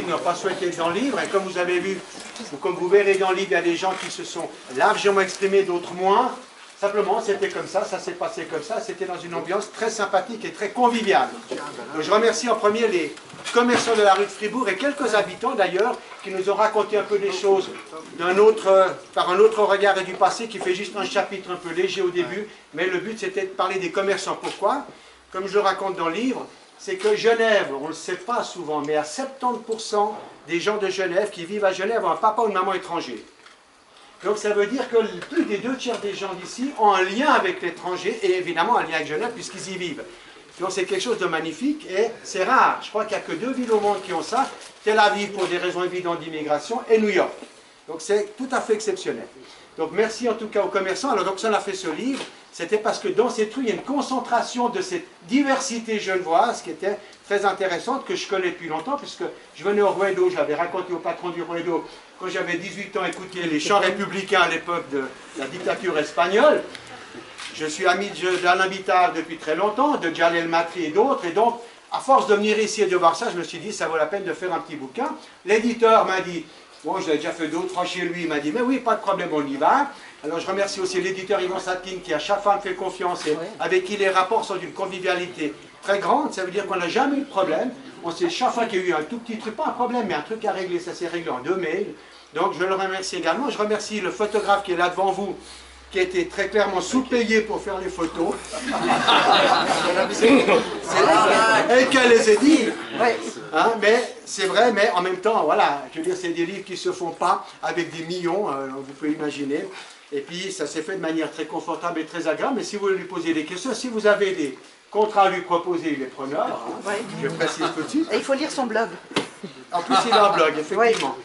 qui n'ont pas souhaité être dans le livre. Et comme vous avez vu, ou comme vous verrez dans le livre, il y a des gens qui se sont largement exprimés, d'autres moins. Simplement, c'était comme ça s'est passé comme ça. C'était dans une ambiance très sympathique et très conviviale. Donc, je remercie en premier les commerçants de la rue de Fribourg et quelques habitants d'ailleurs qui nous ont raconté un peu des choses par un autre regard et du passé qui fait juste un chapitre un peu léger au début. Mais le but, c'était de parler des commerçants. Pourquoi? Comme je le raconte dans le livre, c'est que Genève, on ne le sait pas souvent, mais à 70% des gens de Genève qui vivent à Genève ont un papa ou une maman étranger. Donc ça veut dire que plus des 2/3 des gens d'ici ont un lien avec l'étranger et évidemment un lien avec Genève puisqu'ils y vivent. Donc c'est quelque chose de magnifique et c'est rare. Je crois qu'il n'y a que 2 villes au monde qui ont ça, Tel Aviv pour des raisons évidentes d'immigration et New York. Donc c'est tout à fait exceptionnel. Donc merci en tout cas aux commerçants. Alors donc ça on a fait ce livre, c'était parce que dans cette rue il y a une concentration de cette diversité genevoise qui était très intéressante, que je connais depuis longtemps puisque je venais au Ruedo, j'avais raconté au patron du Ruedo quand j'avais 18 ans écouter les chants républicains à l'époque de la dictature espagnole. Je suis ami d'Alain Bittard depuis très longtemps, de Jalel Matri et d'autres, et donc à force de venir ici et de voir ça, je me suis dit ça vaut la peine de faire un petit bouquin. L'éditeur m'a dit, bon, je l'ai déjà fait 2 ou 3 chez lui, il m'a dit, mais oui, pas de problème, on y va. Alors je remercie aussi l'éditeur Yvon Satkin qui à chaque fois me fait confiance et avec qui les rapports sont d'une convivialité très grande. Ça veut dire qu'on n'a jamais eu de problème. On sait chaque fois qu'il y a eu un tout petit truc, pas un problème, mais un truc à régler, ça s'est réglé en 2 mails. Donc je le remercie également. Je remercie le photographe qui est là devant vous, qui a été très clairement sous-payé pour faire les photos. Et qu'elle les ait dit. Hein, mais c'est vrai, mais en même temps, voilà, je veux dire, c'est des livres qui ne se font pas avec des millions, vous pouvez imaginer. Et puis, ça s'est fait de manière très confortable et très agréable. Mais si vous voulez lui poser des questions, si vous avez des contrats à lui proposer, il est preneur. Hein, je précise tout de suite. Et il faut lire son blog. En plus, il a un blog, effectivement.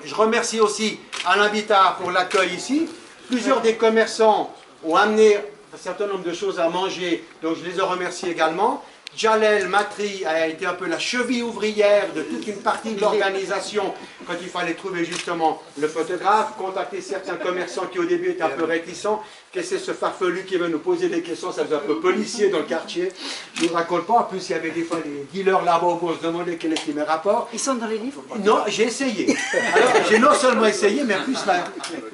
Je remercie aussi Alain Bittard pour l'accueil ici. Plusieurs des commerçants ont amené un certain nombre de choses à manger, donc je les en remercie également. Jalel Matri a été un peu la cheville ouvrière de toute une partie de l'organisation quand il fallait trouver justement le photographe, contacter certains commerçants qui au début étaient un peu réticents. Qu'est-ce que c'est ce farfelu qui veut nous poser des questions, ça faisait un peu policier dans le quartier. Je ne vous raconte pas, en plus il y avait des fois les dealers là-bas où on se demandait quel était mes rapports. Ils sont dans les livres? Non, j'ai essayé. Alors j'ai non seulement essayé, mais en plus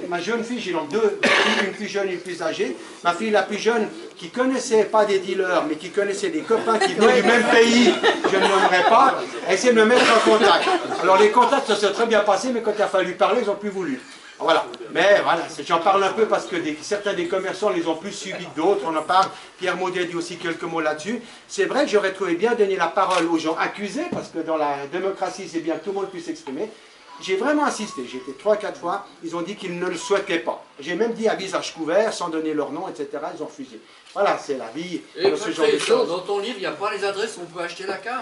ma jeune fille, j'ai donc 2 filles, une plus jeune et une plus âgée. Ma fille la plus jeune qui connaissait pas des dealers, mais qui connaissait des copains qui venaient du même pays, je ne nommerai pas, a essayé de me mettre en contact. Alors les contacts, ça s'est très bien passé, mais quand il a fallu parler, ils n'ont plus voulu. Voilà. Mais voilà, j'en parle un peu parce que certains des commerçants les ont plus subis que d'autres, on en parle. Pierre Maudet dit aussi quelques mots là-dessus. C'est vrai que j'aurais trouvé bien donner la parole aux gens accusés, parce que dans la démocratie, c'est bien que tout le monde puisse s'exprimer. J'ai vraiment insisté, j'ai été 3 ou 4 fois, ils ont dit qu'ils ne le souhaitaient pas. J'ai même dit à visage couvert, sans donner leur nom, etc. Ils ont refusé. Voilà, c'est la vie, ce genre de choses. Dans ton livre, il n'y a pas les adresses où on peut acheter la cam.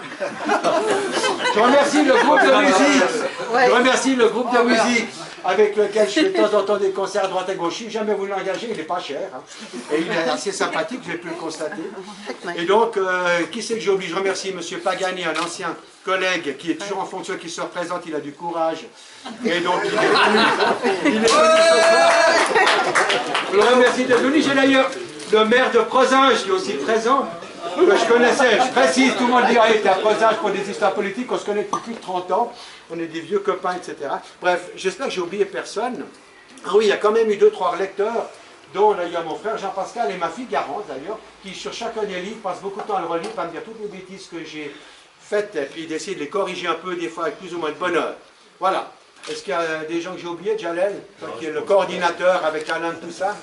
Je remercie le groupe de musique. Je remercie le groupe de musique avec lequel je fais de temps en temps des concerts à droite et gauche. Si jamais vous l'engagez, il n'est pas cher. Hein. Et il est assez sympathique, j'ai pu le constater. Et donc, qui c'est que j'ai oublié? Je remercie M. Pagani, un ancien collègue qui est toujours en fonction, qui se représente, il a du courage. Et donc, il est venu ce soir. Je le remercie d'être venu. J'ai d'ailleurs le maire de Prozinge qui est aussi présent, que je connaissais. Je précise, tout le monde dit qu'il était à Prozinge pour des histoires politiques, on se connaît depuis plus de 30 ans, on est des vieux copains, etc. Bref, j'espère que j'ai oublié personne. Ah oui, il y a quand même eu 2 ou 3 lecteurs, dont d'ailleurs mon frère Jean-Pascal et ma fille Garance d'ailleurs, qui sur chacun des livres passent beaucoup de temps à le relire, pour me dire toutes les bêtises que j'ai faites, et puis d'essayer de les corriger un peu, des fois avec plus ou moins de bonheur. Voilà. Est-ce qu'il y a des gens que j'ai oubliés, Jalel, toi qui est le coordinateur avec Alain, tout ça?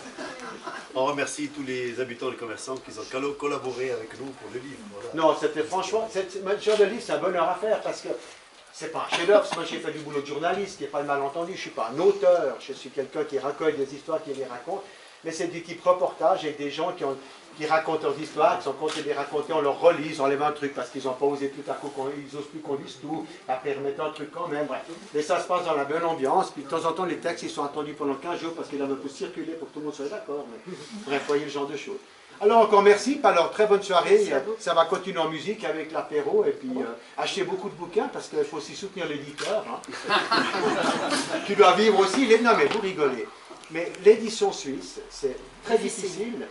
On remercie tous les habitants et les commerçants qui ont collaboré avec nous pour le livre. Voilà. Non, c'était franchement, ce genre de livre, c'est un bonheur à faire parce que c'est pas un chef-d'œuvre. Moi, j'ai fait du boulot de journaliste, il n'y a pas de malentendu. Je ne suis pas un auteur, je suis quelqu'un qui recueille des histoires, qui les raconte. Mais c'est du type reportage avec des gens qui racontent leurs histoires, qui sont contents de les raconter, on leur relit, ils enlèvent un truc parce qu'ils n'ont pas osé tout à coup, ils n'osent plus qu'on dise tout, après ils remettent un truc quand même, bref. Mais ça se passe dans la bonne ambiance, puis de temps en temps les textes ils sont attendus pendant 15 jours parce qu'ils doivent un peu circuler pour que tout le monde soit d'accord. Mais... Bref, voyez le genre de choses. Alors encore merci, alors très bonne soirée, ça va continuer en musique avec l'apéro, et puis achetez beaucoup de bouquins parce qu'il faut aussi soutenir l'éditeur. Hein. Tu dois vivre aussi, non mais vous rigolez. Mais l'édition suisse, c'est très difficile.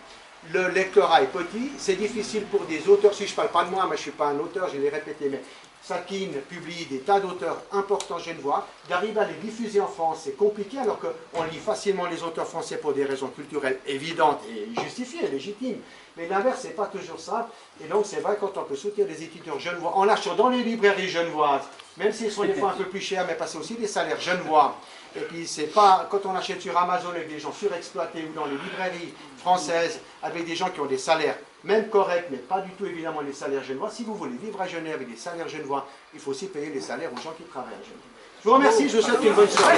Le lectorat est petit, c'est difficile pour des auteurs. Si je ne parle pas de moi, je ne suis pas un auteur, je l'ai répété, mais Sakin publie des tas d'auteurs importants genevois. D'arriver à les diffuser en France, c'est compliqué, alors qu'on lit facilement les auteurs français pour des raisons culturelles évidentes et justifiées, légitimes. Mais l'inverse, c'est pas toujours ça. Et donc, c'est vrai, quand on peut soutenir des éditeurs genevois, en l'achetant dans les librairies genevoises, même s'ils sont des fois un peu plus chers, mais parce que c'est aussi des salaires genevois. Et puis, c'est pas, quand on achète sur Amazon avec des gens surexploités ou dans les librairies françaises, avec des gens qui ont des salaires même corrects, mais pas du tout évidemment les salaires genevois. Si vous voulez vivre à Genève avec des salaires genevois, il faut aussi payer les salaires aux gens qui travaillent à Genève. Je vous remercie, je vous souhaite une bonne soirée.